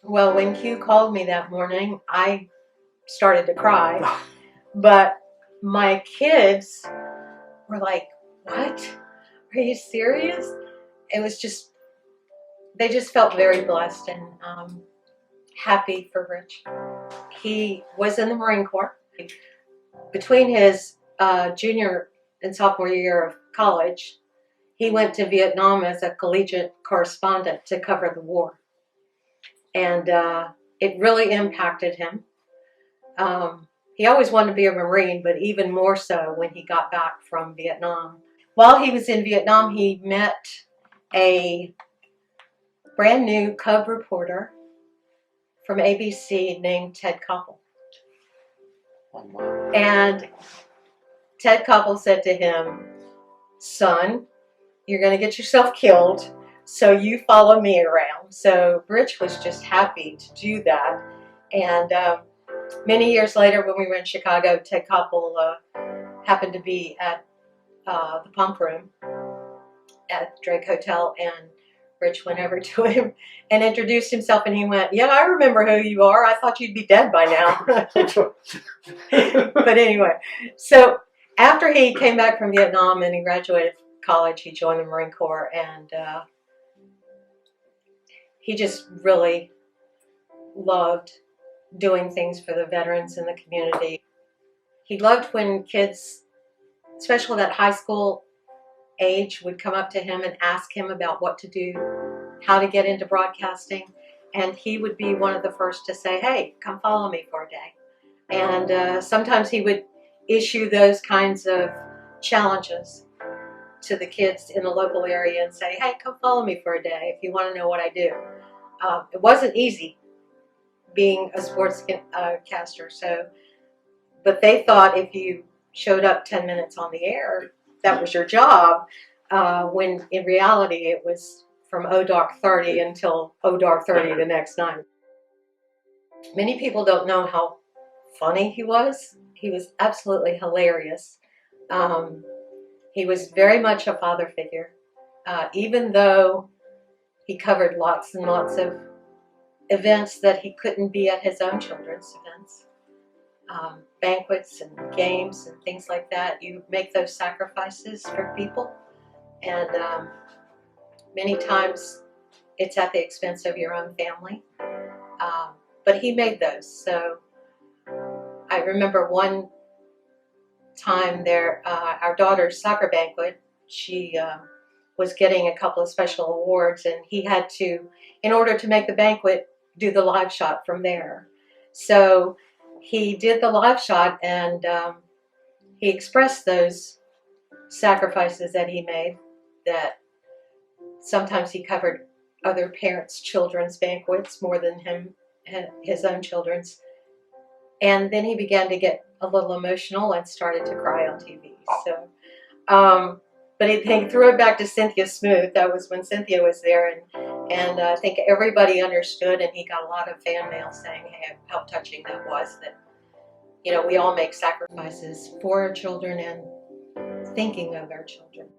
Well, when Q called me that morning, I started to cry, but my kids were like, "What? Are you serious?" It was just, they just felt very blessed and happy for Rich. He was in the Marine Corps. Between his junior and sophomore year of college, he went to Vietnam as a collegiate correspondent to cover the war. And it really impacted him. He always wanted to be a Marine, but even more so when he got back from Vietnam. While he was in Vietnam, he met a brand new cub reporter from ABC named Ted Koppel. And Ted Koppel said to him, "Son, you're going to get yourself killed, so you follow me around." So Rich was just happy to do that. And many years later, when we were in Chicago, Ted Koppel happened to be at the pump room at Drake Hotel, and Rich went over to him and introduced himself, and he went, "Yeah, I remember who you are. I thought you'd be dead by now." But anyway, so after he came back from Vietnam and he graduated college, he joined the Marine Corps, and he just really loved doing things for the veterans in the community. He loved when kids, especially that high school age, would come up to him and ask him about what to do, how to get into broadcasting, and he would be one of the first to say, "Hey, come follow me for a day." And sometimes he would issue those kinds of challenges to the kids in the local area and say, "Hey, come follow me for a day if you want to know what I do." It wasn't easy being a sportscaster, but they thought if you showed up 10 minutes on the air, that was your job, when in reality it was from dark 30 until dark 30 the next night. Many people don't know how funny he was. He was absolutely hilarious. He was very much a father figure, even though he covered lots and lots of events that he couldn't be at his own children's events. Banquets and games and things like that. You make those sacrifices for people, and many times it's at the expense of your own family. But he made those. So I remember one time there, our daughter's soccer banquet, she was getting a couple of special awards, and he had to, in order to make the banquet, do the live shot from there. So he did the live shot, and he expressed those sacrifices that he made, that sometimes he covered other parents' children's banquets more than his own children's. And then he began to get a little emotional and started to cry on TV. So, but he threw it back to Cynthia Smoot. That was when Cynthia was there, and I think everybody understood, and he got a lot of fan mail saying, "Hey, how touching that was, that, we all make sacrifices for our children and thinking of our children."